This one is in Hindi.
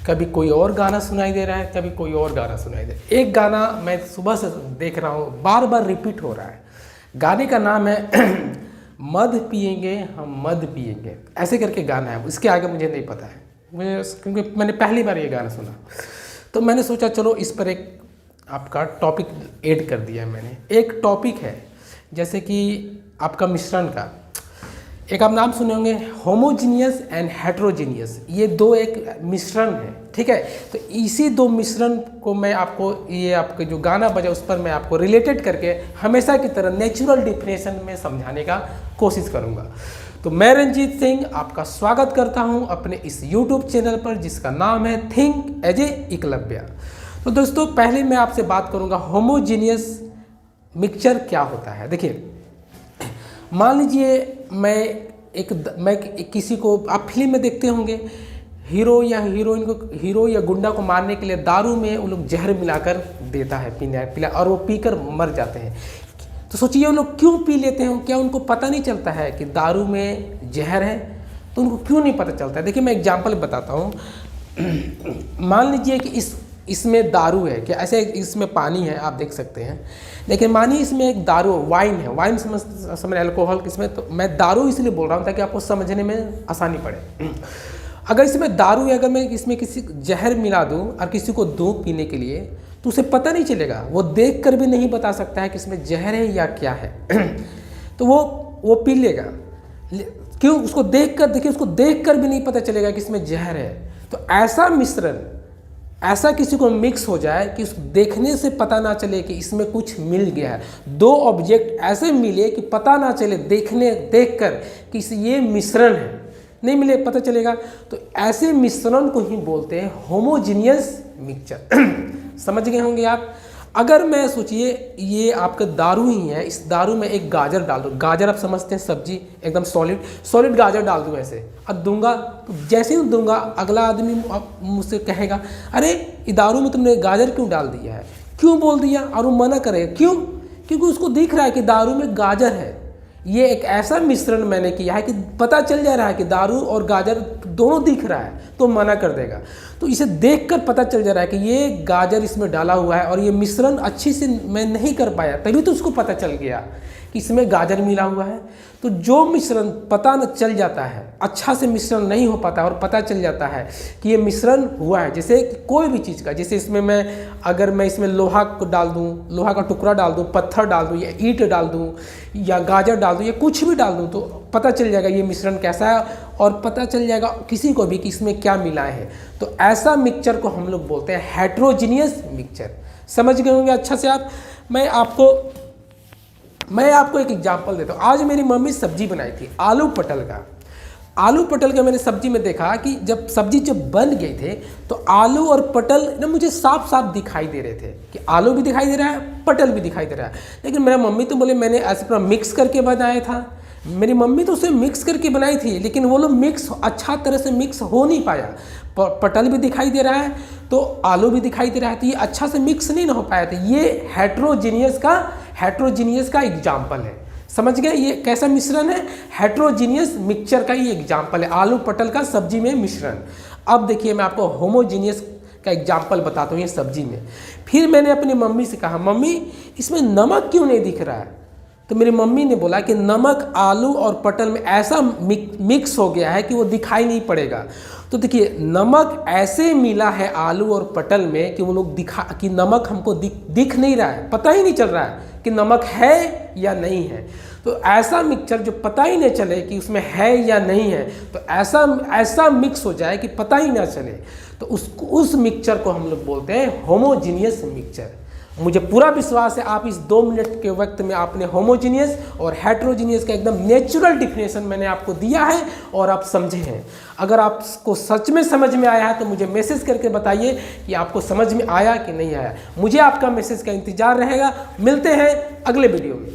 कभी कोई और गाना सुनाई दे रहा है, कभी कोई और गाना सुनाई दे रहा है। एक गाना मैं सुबह से देख रहा हूँ बार बार रिपीट हो रहा है। गाने का नाम है मद पिएंगे हम मद पिएंगे, ऐसे करके गाना है। इसके आगे मुझे नहीं पता है, मुझे क्योंकि मैंने पहली बार ये गाना सुना, तो मैंने सोचा चलो इस पर एक आपका टॉपिक ऐड कर दिया मैंने। एक टॉपिक है जैसे कि आपका मिश्रण का, एक आप नाम सुने होंगे होमोजीनियस एंड हेट्रोजीनियस, ये दो एक मिश्रण है, ठीक है। तो इसी दो मिश्रण को मैं आपको, ये आपके जो गाना बजा उस पर मैं आपको रिलेटेड करके हमेशा की तरह नेचुरल डिफिनेशन में समझाने का कोशिश करूँगा। तो मैं रंजीत सिंह आपका स्वागत करता हूं अपने इस YouTube चैनल पर जिसका नाम है थिंक एज ए एकलव्य। तो दोस्तों पहले मैं आपसे बात करूंगा होमोजीनियस मिक्सचर क्या होता है। देखिए मान लीजिए मैं किसी को, आप फिल्म में देखते होंगे हीरो या हीरोइन को, हीरो या गुंडा को मारने के लिए दारू में वो लोग जहर मिलाकर देता है पिला, और वो पीकर मर जाते हैं। तो सोचिए वो लोग क्यों पी लेते हैं, क्या उनको पता नहीं चलता है कि दारू में जहर है? तो उनको क्यों नहीं पता चलता है? देखिए मैं एग्जांपल बताता हूँ। मान लीजिए कि इसमें दारू है, क्या ऐसे इसमें पानी है, आप देख सकते हैं। लेकिन मानिए इसमें एक दारू वाइन है, वाइन समझ अल्कोहल किसमें, तो मैं दारू इसलिए बोल रहा हूँ ताकि आपको समझने में आसानी पड़े। अगर इसमें दारू है, अगर मैं इसमें किसी जहर मिला दूँ और किसी को दूँ पीने के लिए, तो उसे पता नहीं चलेगा, वो देख कर भी नहीं बता सकता है कि इसमें जहर है या क्या है। तो वो पी लेगा। क्यों? उसको देख कर, देखिए उसको देख कर भी नहीं पता चलेगा कि इसमें जहर है। तो ऐसा मिश्रण, ऐसा किसी को मिक्स हो जाए कि उस देखने से पता ना चले कि इसमें कुछ मिल गया है। दो ऑब्जेक्ट ऐसे मिले कि पता ना चले देख कर कि ये मिश्रण है, नहीं मिले पता चलेगा। तो ऐसे मिश्रण को ही बोलते हैं होमोजीनियस मिक्सचर। समझ गए होंगे आप। अगर मैं सोचिए ये आपका दारू ही है, इस दारू में एक गाजर डाल दो, गाजर आप समझते हैं सब्जी, एकदम सॉलिड गाजर डाल दूँ ऐसे और दूंगा, तो जैसे ही दूंगा अगला आदमी मुझसे कहेगा अरे ये दारू में तुमने गाजर क्यों डाल दिया है, क्यों बोल दिया, और वो मना करेगा। क्यों? क्योंकि उसको दिख रहा है कि दारू में गाजर है। ये एक ऐसा मिश्रण मैंने किया है कि पता चल जा रहा है कि दारू और गाजर दोनों दिख रहा है, तो मना कर देगा। तो इसे देखकर पता चल जा रहा है कि ये गाजर इसमें डाला हुआ है और ये मिश्रण अच्छी से मैं नहीं कर पाया, तभी तो उसको पता चल गया कि इसमें गाजर मिला हुआ है। तो जो मिश्रण पता न चल जाता है, अच्छा से मिश्रण नहीं हो पाता और पता चल जाता है कि ये मिश्रण हुआ है, जैसे कोई भी चीज़ का, जैसे इसमें अगर मैं इसमें लोहा को डाल दूँ, लोहा का टुकड़ा डाल दूँ, पत्थर डाल दूँ, या ईंट डाल दूँ, या गाजर डाल दूँ, या कुछ भी डाल दूँ, तो पता चल जाएगा ये मिश्रण कैसा है और पता चल जाएगा किसी को भी कि इसमें क्या मिला है। तो ऐसा मिक्सचर को हम लोग बोलते हैं हेट्रोजीनियस मिक्सचर। समझ गए होंगे अच्छा से आप। मैं आपको एक एग्जांपल देता हूँ। आज मेरी मम्मी सब्जी बनाई थी आलू पटल का। आलू पटल का मैंने सब्जी में देखा कि जब सब्जी बन गई थे तो आलू और पटल ना मुझे साफ साफ दिखाई दे रहे थे कि आलू भी दिखाई दे रहा है, पटल भी दिखाई दे रहा है। लेकिन मेरा मम्मी तो बोले मैंने ऐसे पूरा मिक्स करके बनाया था। मेरी मम्मी तो उसे मिक्स करके बनाई थी, लेकिन वो लोग मिक्स अच्छा तरह से मिक्स हो नहीं पाया। पटल भी दिखाई दे रहा है तो आलू भी दिखाई दे रहा है, तो ये अच्छा से मिक्स नहीं ना हो पाया था। ये हेट्रोजीनियस का एग्जाम्पल है। समझ गए ये कैसा मिश्रण है? हेट्रोजीनियस मिक्सचर का ये एग्जाम्पल है, आलू पटल का सब्जी में मिश्रण। अब देखिए मैं आपको होमोजीनियस का एग्जाम्पल बताता हूँ ये सब्जी में। फिर मैंने अपनी मम्मी से कहा मम्मी इसमें नमक क्यों नहीं दिख रहा है? तो मेरी मम्मी ने बोला कि नमक आलू और पटल में ऐसा मिक्स हो गया है कि वो दिखाई नहीं पड़ेगा। तो देखिए नमक ऐसे मिला है आलू और पटल में कि वो लोग कि नमक हमको दिख नहीं रहा है, पता ही नहीं चल रहा है कि नमक है या नहीं है। तो ऐसा मिक्सचर जो पता ही नहीं चले कि उसमें है या नहीं है, तो ऐसा मिक्स हो जाए कि पता ही ना चले, तो उस मिक्सचर को हम लोग बोलते हैं होमोजीनियस मिक्सचर। मुझे पूरा विश्वास है आप इस 2 मिनट के वक्त में आपने होमोजीनियस और हेट्रोजीनियस का एकदम नेचुरल डिफिनेशन मैंने आपको दिया है और आप समझे हैं। अगर आपको सच में समझ में आया है तो मुझे मैसेज करके बताइए कि आपको समझ में आया कि नहीं आया। मुझे आपका मैसेज का इंतजार रहेगा। मिलते हैं अगले वीडियो में।